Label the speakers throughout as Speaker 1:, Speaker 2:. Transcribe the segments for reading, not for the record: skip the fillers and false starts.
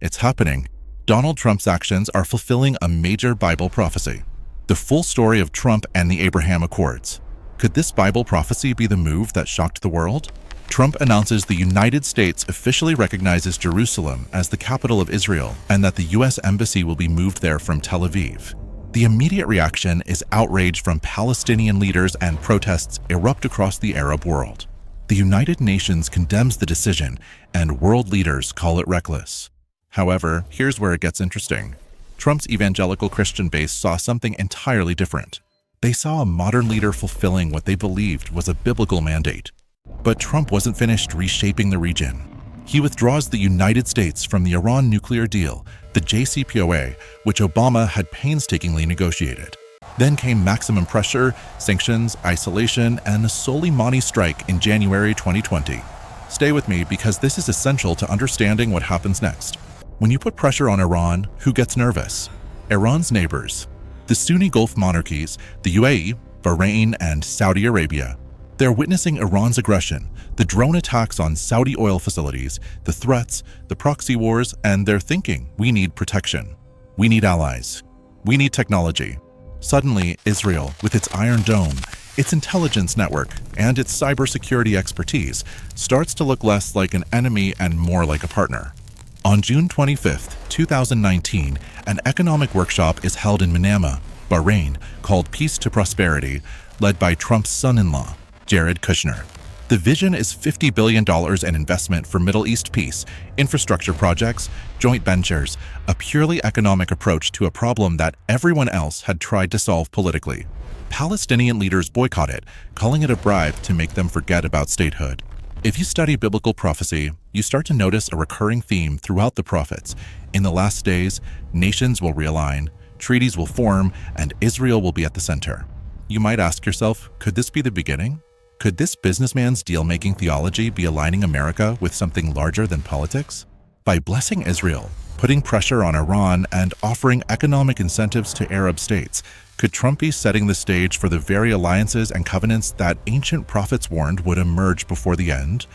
Speaker 1: It's happening. Donald Trump's actions are fulfilling a major Bible prophecy. The full story of Trump and the Abraham Accords. Could this Bible prophecy be the move that shocked the world? Trump announces the United States officially recognizes Jerusalem as the capital of Israel and that the U.S. embassy will be moved there from Tel Aviv. The immediate reaction is outrage from Palestinian leaders and protests erupt across the Arab world. The United Nations condemns the decision and world leaders call it reckless. However, here's where it gets interesting. Trump's evangelical Christian base saw something entirely different. They saw a modern leader fulfilling what they believed was a biblical mandate. But Trump wasn't finished reshaping the region. He withdraws the United States from the Iran nuclear deal, the JCPOA, which Obama had painstakingly negotiated. Then came maximum pressure, sanctions, isolation, and a Soleimani strike in January 2020. Stay with me because this is essential to understanding what happens next. When you put pressure on Iran, who gets nervous? Iran's neighbors. The Sunni Gulf monarchies, the UAE, Bahrain, and Saudi Arabia. They're witnessing Iran's aggression, the drone attacks on Saudi oil facilities, the threats, the proxy wars, and they're thinking, we need protection. We need allies. We need technology. Suddenly, Israel, with its Iron Dome, its intelligence network, and its cybersecurity expertise, starts to look less like an enemy and more like a partner. On June 25, 2019, an economic workshop is held in Manama, Bahrain, called Peace to Prosperity, led by Trump's son-in-law, Jared Kushner. The vision is $50 billion in investment for Middle East peace, infrastructure projects, joint ventures, a purely economic approach to a problem that everyone else had tried to solve politically. Palestinian leaders boycott it, calling it a bribe to make them forget about statehood. If you study biblical prophecy, you start to notice a recurring theme throughout the prophets. In the last days, nations will realign, treaties will form, and Israel will be at the center. You might ask yourself, could this be the beginning? Could this businessman's deal-making theology be aligning America with something larger than politics? By blessing Israel, putting pressure on Iran, and offering economic incentives to Arab states, could Trump be setting the stage for the very alliances and covenants that ancient prophets warned would emerge before the end?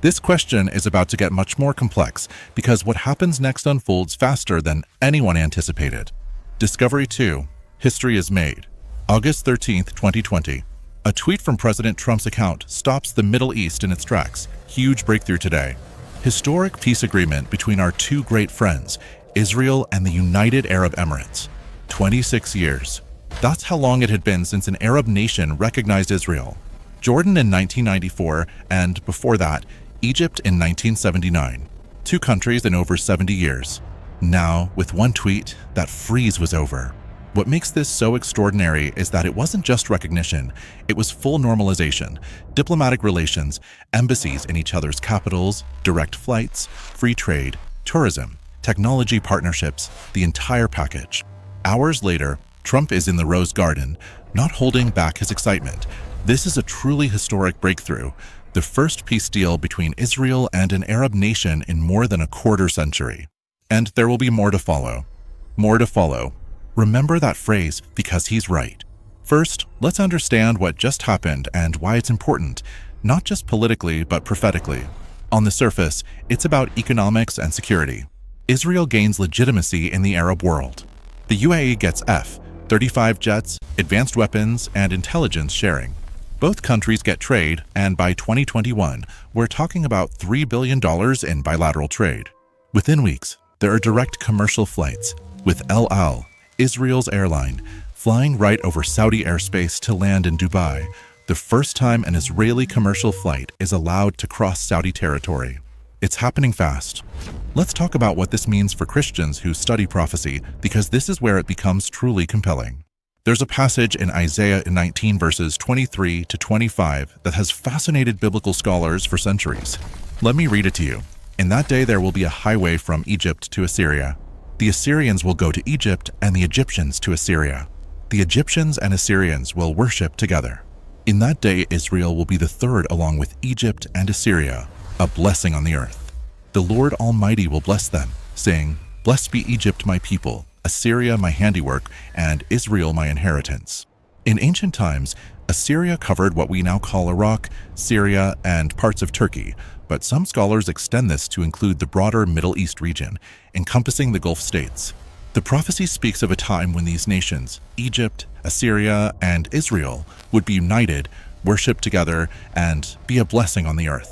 Speaker 1: This question is about to get much more complex because what happens next unfolds faster than anyone anticipated. Discovery 2. History is made. August 13, 2020. A tweet from President Trump's account stops the Middle East in its tracks. Huge breakthrough today. Historic peace agreement between our two great friends, Israel and the United Arab Emirates. 26 years. That's how long it had been since an Arab nation recognized Israel. Jordan in 1994, and before that, Egypt in 1979. Two countries in over 70 years. Now, with one tweet, that freeze was over. What makes this so extraordinary is that it wasn't just recognition, it was full normalization, diplomatic relations, embassies in each other's capitals, direct flights, free trade, tourism, technology partnerships, the entire package. Hours later, Trump is in the Rose Garden, not holding back his excitement. This is a truly historic breakthrough, the first peace deal between Israel and an Arab nation in more than a quarter century. And there will be more to follow. More to follow. Remember that phrase, because he's right. First, let's understand what just happened and why it's important, not just politically, but prophetically. On the surface, it's about economics and security. Israel gains legitimacy in the Arab world. The UAE gets 35 jets, advanced weapons, and intelligence sharing. Both countries get trade, and by 2021, we're talking about $3 billion in bilateral trade. Within weeks, there are direct commercial flights, with El Al, Israel's airline, flying right over Saudi airspace to land in Dubai, the first time an Israeli commercial flight is allowed to cross Saudi territory. It's happening fast. Let's talk about what this means for Christians who study prophecy, because this is where it becomes truly compelling. There's a passage in Isaiah 19 verses 23 to 25 that has fascinated biblical scholars for centuries. Let me read it to you. In that day there will be a highway from Egypt to Assyria. The Assyrians will go to Egypt and the Egyptians to Assyria. The Egyptians and Assyrians will worship together. In that day Israel will be the third along with Egypt and Assyria, a blessing on the earth. The Lord Almighty will bless them, saying, "Blessed be Egypt my people, Assyria my handiwork, and Israel my inheritance." In ancient times, Assyria covered what we now call Iraq, Syria, and parts of Turkey, but some scholars extend this to include the broader Middle East region, encompassing the Gulf states. The prophecy speaks of a time when these nations, Egypt, Assyria, and Israel, would be united, worship together, and be a blessing on the earth.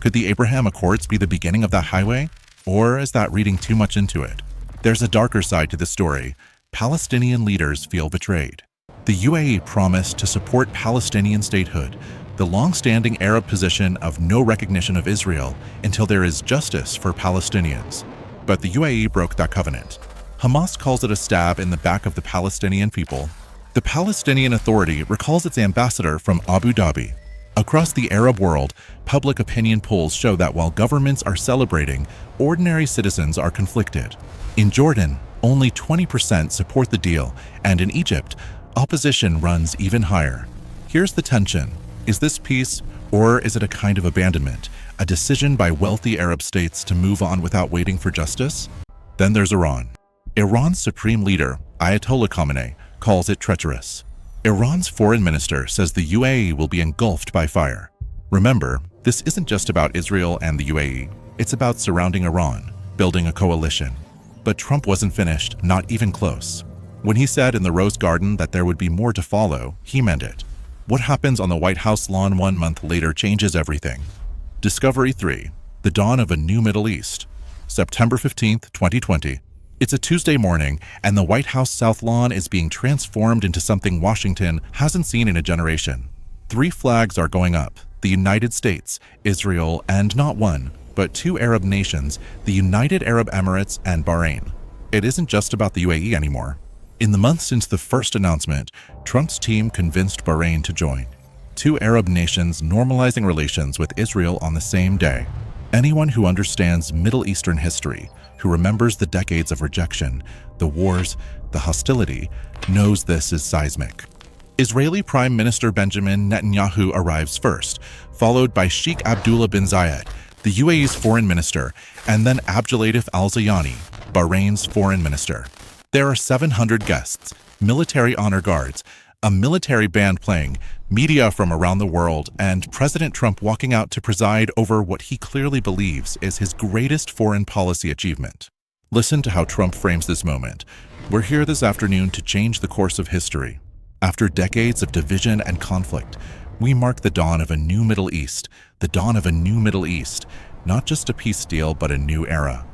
Speaker 1: Could the Abraham Accords be the beginning of that highway? Or is that reading too much into it? There's a darker side to the story. Palestinian leaders feel betrayed. The UAE promised to support Palestinian statehood, the long-standing Arab position of no recognition of Israel until there is justice for Palestinians. But the UAE broke that covenant. Hamas calls it a stab in the back of the Palestinian people. The Palestinian Authority recalls its ambassador from Abu Dhabi. Across the Arab world, public opinion polls show that while governments are celebrating, ordinary citizens are conflicted. In Jordan, only 20% support the deal, and in Egypt, opposition runs even higher. Here's the tension. Is this peace, or is it a kind of abandonment, a decision by wealthy Arab states to move on without waiting for justice? Then there's Iran. Iran's supreme leader, Ayatollah Khamenei, calls it treacherous. Iran's foreign minister says the UAE will be engulfed by fire. Remember, this isn't just about Israel and the UAE. It's about surrounding Iran, building a coalition. But Trump wasn't finished, not even close. When he said in the Rose Garden that there would be more to follow, he meant it. What happens on the White House lawn 1 month later changes everything. Discovery 3. The Dawn of a New Middle East. September 15, 2020. It's a Tuesday morning, and the White House South Lawn is being transformed into something Washington hasn't seen in a generation. 3 flags are going up: the United States, Israel, and not one, but 2 Arab nations, the United Arab Emirates and Bahrain. It isn't just about the UAE anymore. In the months since the first announcement, Trump's team convinced Bahrain to join. 2 Arab nations normalizing relations with Israel on the same day. Anyone who understands Middle Eastern history, who remembers the decades of rejection, the wars, the hostility, knows this is seismic. Israeli Prime Minister Benjamin Netanyahu arrives first, followed by Sheikh Abdullah bin Zayed, the UAE's foreign minister, and then Abdulatif al-Zayani, Bahrain's foreign minister. There are 700 guests, military honor guards, a military band playing, media from around the world, and President Trump walking out to preside over what he clearly believes is his greatest foreign policy achievement. Listen to how Trump frames this moment. We're here this afternoon to change the course of history. After decades of division and conflict, we mark the dawn of a new Middle East, the dawn of a new Middle East, not just a peace deal, but a new era.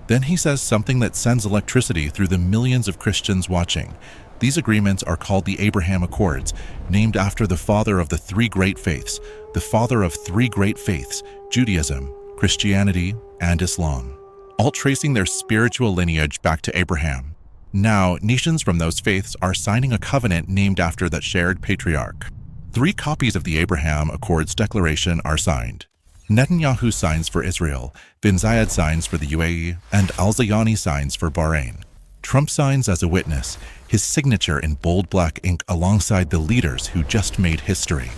Speaker 1: Then he says something that sends electricity through the millions of Christians watching. These agreements are called the Abraham Accords, named after the father of the 3 great faiths, the father of 3 great faiths, Judaism, Christianity, and Islam, all tracing their spiritual lineage back to Abraham. Now, nations from those faiths are signing a covenant named after that shared patriarch. 3 copies of the Abraham Accords Declaration are signed. Netanyahu signs for Israel, bin Zayed signs for the UAE, and al-Zayani signs for Bahrain. Trump signs as a witness, his signature in bold black ink alongside the leaders who just made history.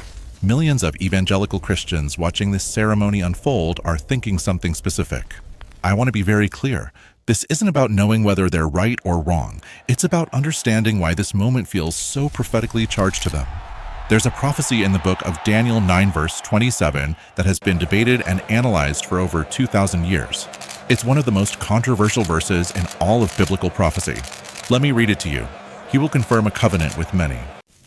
Speaker 1: Millions of evangelical Christians watching this ceremony unfold are thinking something specific. I want to be very clear. This isn't about knowing whether they're right or wrong. It's about understanding why this moment feels so prophetically charged to them. There's a prophecy in the book of Daniel 9 verse 27 that has been debated and analyzed for over 2,000 years. It's one of the most controversial verses in all of biblical prophecy. Let me read it to you. He will confirm a covenant with many.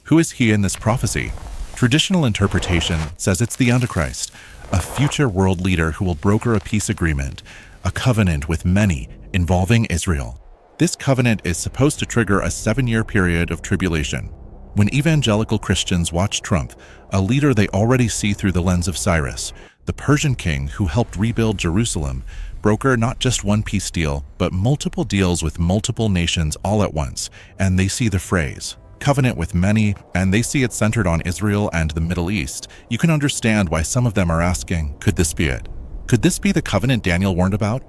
Speaker 1: Who is he in this prophecy? Traditional interpretation says it's the Antichrist, a future world leader who will broker a peace agreement, a covenant with many involving Israel. This covenant is supposed to trigger a 7-year period of tribulation. When evangelical Christians watch Trump, a leader they already see through the lens of Cyrus, the Persian king who helped rebuild Jerusalem, broker not just one peace deal, but multiple deals with multiple nations all at once, and they see the phrase, covenant with many, and they see it centered on Israel and the Middle East, you can understand why some of them are asking, could this be it? Could this be the covenant Daniel warned about?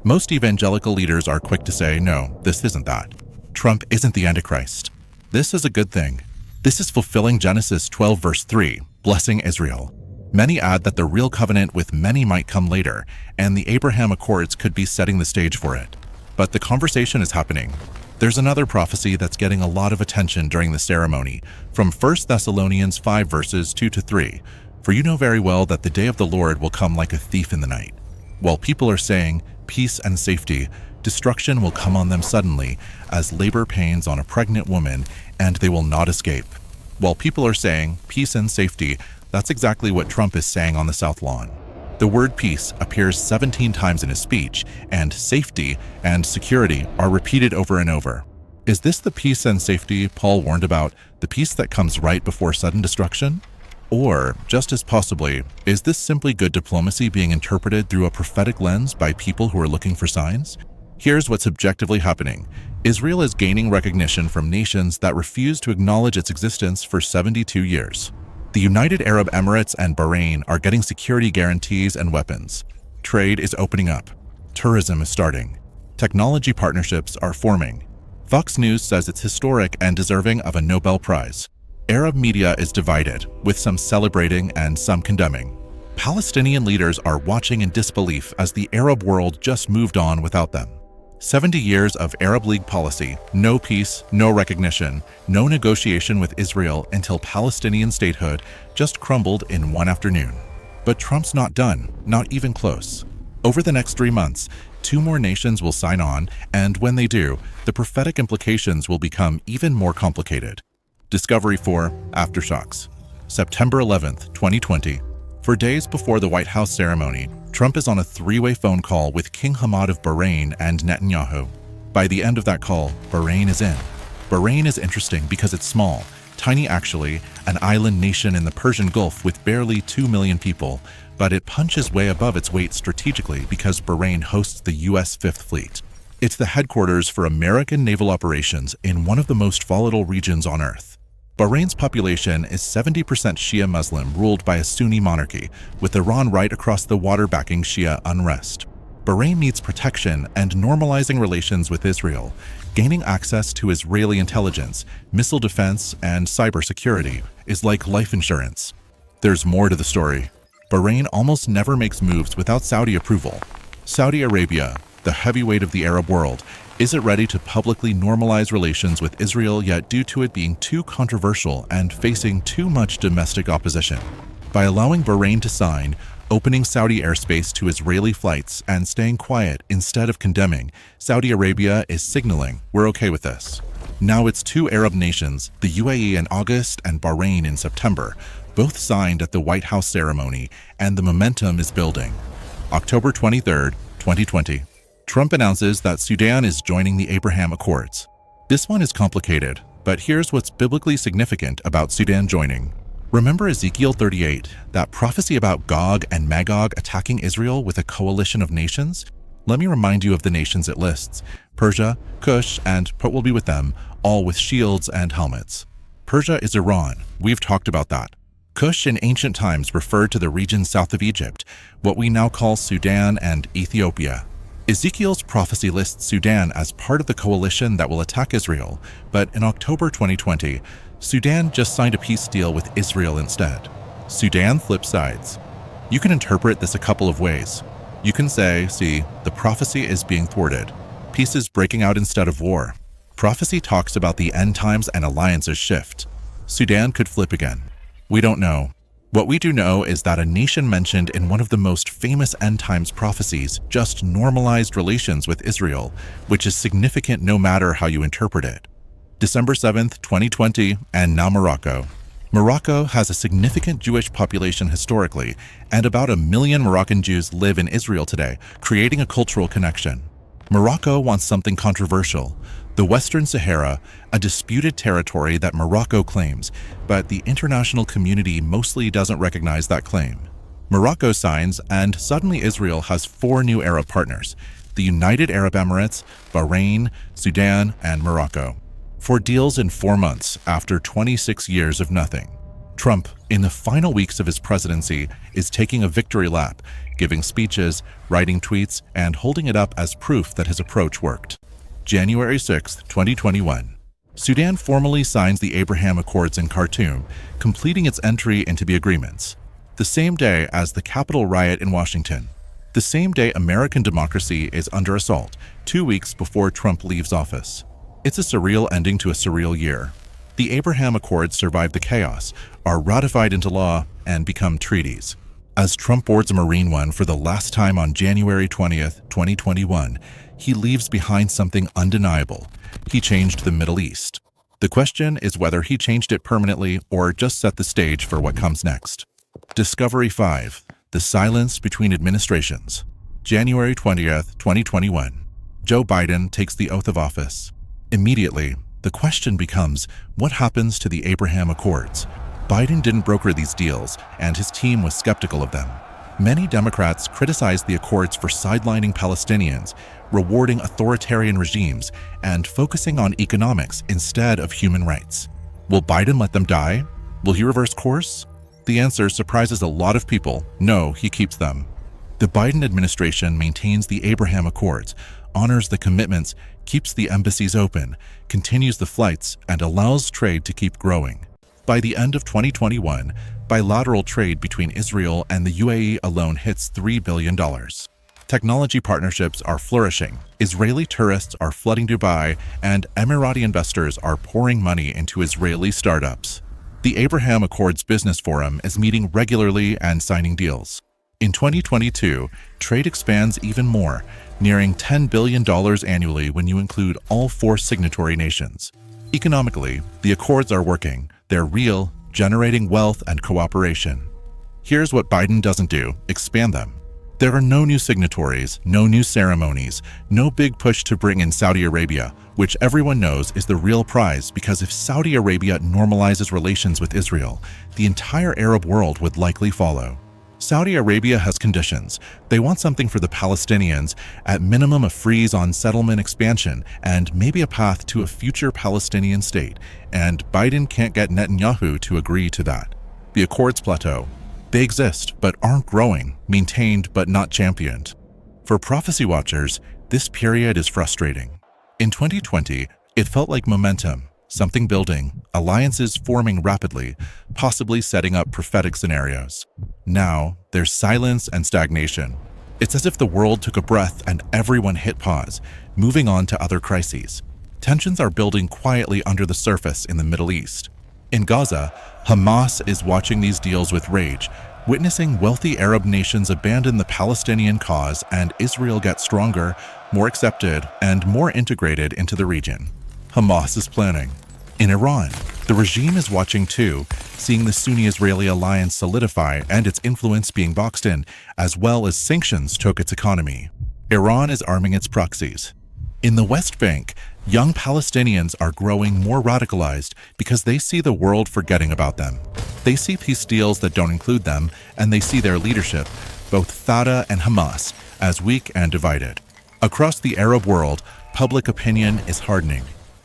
Speaker 1: Most evangelical leaders are quick to say, no, this isn't that. Trump isn't the Antichrist. This is a good thing. This is fulfilling Genesis 12 verse 3, blessing Israel. Many add that the real covenant with many might come later, and the Abraham Accords could be setting the stage for it. But the conversation is happening. There's another prophecy that's getting a lot of attention during the ceremony, from 1 Thessalonians 5 verses 2 to 3. For you know very well that the day of the Lord will come like a thief in the night. While people are saying peace and safety, destruction will come on them suddenly as labor pains on a pregnant woman, and they will not escape. While people are saying peace and safety, that's exactly what Trump is saying on the South Lawn. The word peace appears 17 times in his speech, and safety and security are repeated over and over. Is this the peace and safety Paul warned about, the peace that comes right before sudden destruction? Or, just as possibly, is this simply good diplomacy being interpreted through a prophetic lens by people who are looking for signs? Here's what's objectively happening. Israel is gaining recognition from nations that refused to acknowledge its existence for 72 years. The United Arab Emirates and Bahrain are getting security guarantees and weapons. Trade is opening up. Tourism is starting. Technology partnerships are forming. Fox News says it's historic and deserving of a Nobel Prize. Arab media is divided, with some celebrating and some condemning. Palestinian leaders are watching in disbelief as the Arab world just moved on without them. 70 years of Arab League policy, no peace, no recognition, no negotiation with Israel until Palestinian statehood just crumbled in one afternoon. But Trump's not done, not even close. Over the next 3 months, 2 more nations will sign on, and when they do, the prophetic implications will become even more complicated. Discovery 4: Aftershocks. September 11th, 2020. For days before the White House ceremony, Trump is on a 3-way phone call with King Hamad of Bahrain and Netanyahu. By the end of that call, Bahrain is in. Bahrain is interesting because it's small, tiny actually, an island nation in the Persian Gulf with barely 2 million people, but it punches way above its weight strategically because Bahrain hosts the U.S. Fifth Fleet. It's the headquarters for American naval operations in one of the most volatile regions on Earth. Bahrain's population is 70% Shia Muslim, ruled by a Sunni monarchy, with Iran right across the water backing Shia unrest. Bahrain needs protection and normalizing relations with Israel, gaining access to Israeli intelligence, missile defense, and cybersecurity is like life insurance. There's more to the story. Bahrain almost never makes moves without Saudi approval. Saudi Arabia, the heavyweight of the Arab world, isn't ready to publicly normalize relations with Israel yet due to it being too controversial and facing too much domestic opposition. By allowing Bahrain to sign, opening Saudi airspace to Israeli flights, and staying quiet instead of condemning, Saudi Arabia is signaling we're okay with this. Now it's 2 Arab nations, the UAE in August and Bahrain in September, both signed at the White House ceremony, and the momentum is building. October 23rd, 2020. Trump announces that Sudan is joining the Abraham Accords. This one is complicated, but here's what's biblically significant about Sudan joining. Remember Ezekiel 38, that prophecy about Gog and Magog attacking Israel with a coalition of nations? Let me remind you of the nations it lists: Persia, Cush, and Put will be with them, all with shields and helmets. Persia is Iran. We've talked about that. Cush in ancient times referred to the region south of Egypt, what we now call Sudan and Ethiopia. Ezekiel's prophecy lists Sudan as part of the coalition that will attack Israel, but in October 2020, Sudan just signed a peace deal with Israel instead. Sudan flips sides. You can interpret this a couple of ways. You can say, see, the prophecy is being thwarted. Peace is breaking out instead of war. Prophecy talks about the end times and alliances shift. Sudan could flip again. We don't know. What we do know is that a nation mentioned in one of the most famous end times prophecies just normalized relations with Israel, which is significant no matter how you interpret it. December 7th, 2020, and now Morocco. Morocco has a significant Jewish population historically, and about 1 million Moroccan Jews live in Israel today, creating a cultural connection. Morocco wants something controversial: the Western Sahara, a disputed territory that Morocco claims, but the international community mostly doesn't recognize that claim. Morocco signs, and suddenly Israel has 4 new Arab partners: the United Arab Emirates, Bahrain, Sudan, and Morocco. For deals in 4 months after 26 years of nothing. Trump, in the final weeks of his presidency, is taking a victory lap, giving speeches, writing tweets, and holding it up as proof that his approach worked. January 6, 2021. Sudan formally signs the Abraham Accords in Khartoum, completing its entry into the agreements. The same day as the Capitol riot in Washington. The same day American democracy is under assault, 2 weeks before Trump leaves office. It's a surreal ending to a surreal year. The Abraham Accords survived the chaos, are ratified into law, and become treaties. As Trump boards a Marine One for the last time on January 20th, 2021, he leaves behind something undeniable. He changed the Middle East. The question is whether he changed it permanently or just set the stage for what comes next. Discovery 5. The Silence Between Administrations. January 20th, 2021. Joe Biden takes the oath of office. Immediately, the question becomes, what happens to the Abraham Accords? Biden didn't broker these deals, and his team was skeptical of them. Many Democrats criticized the Accords for sidelining Palestinians, rewarding authoritarian regimes, and focusing on economics instead of human rights. Will Biden let them die? Will he reverse course? The answer surprises a lot of people. No, he keeps them. The Biden administration maintains the Abraham Accords, honors the commitments, keeps the embassies open, continues the flights, and allows trade to keep growing. By the end of 2021, bilateral trade between Israel and the UAE alone hits $3 billion. Technology partnerships are flourishing, Israeli tourists are flooding Dubai, and Emirati investors are pouring money into Israeli startups. The Abraham Accords Business Forum is meeting regularly and signing deals. In 2022, trade expands even more, nearing $10 billion annually when you include all 4 signatory nations. Economically, the accords are working. They're real, generating wealth and cooperation. Here's what Biden doesn't do: expand them. There are no new signatories, no new ceremonies, no big push to bring in Saudi Arabia, which everyone knows is the real prize, because if Saudi Arabia normalizes relations with Israel, the entire Arab world would likely follow. Saudi Arabia has conditions. They want something for the Palestinians, at minimum a freeze on settlement expansion, and maybe a path to a future Palestinian state, and Biden can't get Netanyahu to agree to that. The Accords plateau. They exist, but aren't growing, maintained but not championed. For prophecy watchers, this period is frustrating. In 2020, it felt like momentum, something building, alliances forming rapidly, possibly setting up prophetic scenarios. Now, there's silence and stagnation. It's as if the world took a breath and everyone hit pause, moving on to other crises. Tensions are building quietly under the surface in the Middle East. In Gaza, Hamas is watching these deals with rage, witnessing wealthy Arab nations abandon the Palestinian cause and Israel get stronger, more accepted, and more integrated into the region. Hamas is planning. In Iran, the regime is watching too, seeing the Sunni-Israeli alliance solidify and its influence being boxed in, as well as sanctions choke its economy. Iran is arming its proxies. In the West Bank, young Palestinians are growing more radicalized because they see the world forgetting about them. They see peace deals that don't include them, and they see their leadership, both Fatah and Hamas, as weak and divided. Across the Arab world, public opinion is hardening.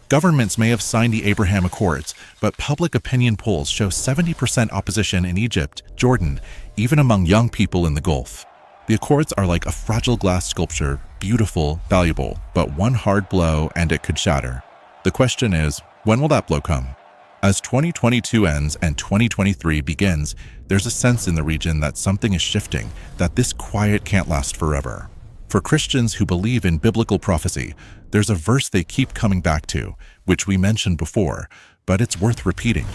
Speaker 1: Governments may have signed the Abraham Accords, but public opinion polls show 70% opposition in Egypt, Jordan, even among young people in the Gulf. The Accords are like a fragile glass sculpture, beautiful, valuable, but one hard blow and it could shatter. The question is, when will that blow come? As 2022 ends and 2023 begins, there's a sense in the region that something is shifting, that this quiet can't last forever. For Christians who believe in biblical prophecy, there's a verse they keep coming back to, which we mentioned before, but it's worth repeating.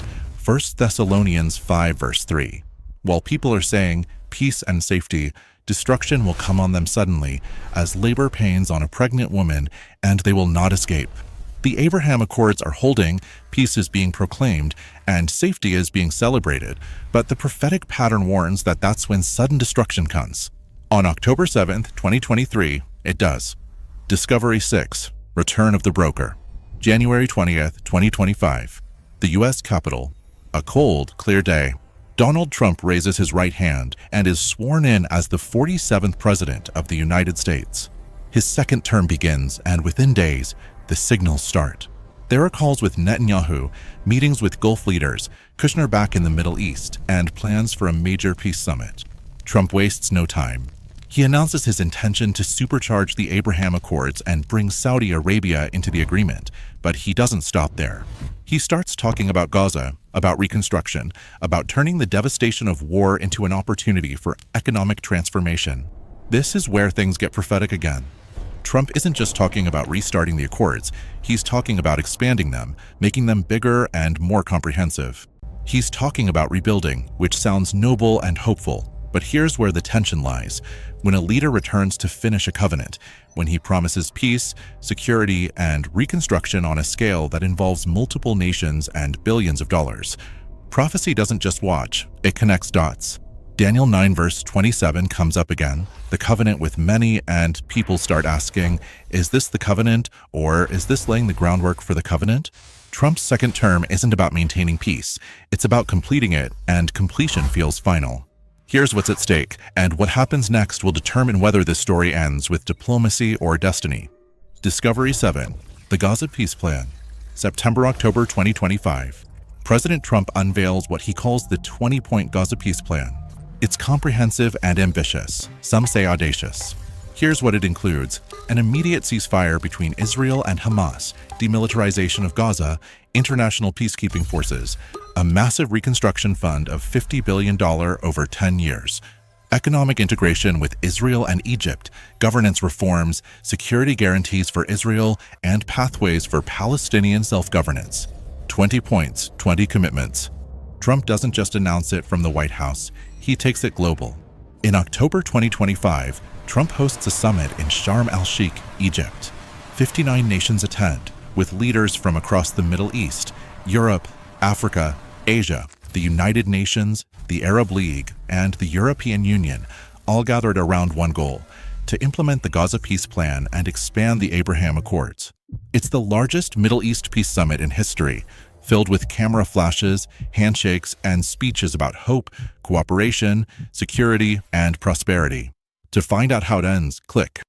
Speaker 1: 1 Thessalonians 5 verse 3. While people are saying peace and safety, destruction will come on them suddenly, as labor pains on a pregnant woman, and they will not escape. The Abraham Accords are holding, peace is being proclaimed, and safety is being celebrated, but the prophetic pattern warns that that's when sudden destruction comes. On October 7th, 2023, it does. Discovery 6, Return of the Broker. January 20th, 2025. The U.S. Capitol. A cold, clear day. Donald Trump raises his right hand and is sworn in as the 47th President of the United States. His second term begins, and within days, the signals start. There are calls with Netanyahu, meetings with Gulf leaders, Kushner back in the Middle East, and plans for a major peace summit. Trump wastes no time. He announces his intention to supercharge the Abraham Accords and bring Saudi Arabia into the agreement, but he doesn't stop there. He starts talking about Gaza, about reconstruction, about turning the devastation of war into an opportunity for economic transformation. This is where things get prophetic again. Trump isn't just talking about restarting the Accords, he's talking about expanding them, making them bigger and more comprehensive. He's talking about rebuilding, which sounds noble and hopeful. But here's where the tension lies. When a leader returns to finish a covenant, when he promises peace, security, and reconstruction on a scale that involves multiple nations and billions of dollars, prophecy doesn't just watch, it connects dots. Daniel 9 verse 27 comes up again, the covenant with many, and people start asking, is this the covenant, or is this laying the groundwork for the covenant? Trump's second term isn't about maintaining peace, it's about completing it, and completion feels final. Here's what's at stake, and what happens next will determine whether this story ends with diplomacy or destiny. Discovery 7. The Gaza Peace Plan. September-October 2025. President Trump unveils what he calls the 20-point Gaza Peace Plan. It's comprehensive and ambitious, some say audacious. Here's what it includes: an immediate ceasefire between Israel and Hamas, demilitarization of Gaza, international peacekeeping forces, a massive reconstruction fund of $50 billion over 10 years, economic integration with Israel and Egypt, governance reforms, security guarantees for Israel, and pathways for Palestinian self-governance. 20 points, 20 commitments. Trump doesn't just announce it from the White House, he takes it global. In October 2025, Trump hosts a summit in Sharm el-Sheikh, Egypt. 59 nations attend, with leaders from across the Middle East, Europe, Africa, Asia, the United Nations, the Arab League, and the European Union, all gathered around one goal: to implement the Gaza Peace Plan and expand the Abraham Accords. It's the largest Middle East peace summit in history, filled with camera flashes, handshakes, and speeches about hope, cooperation, security, and prosperity. To find out how it ends, click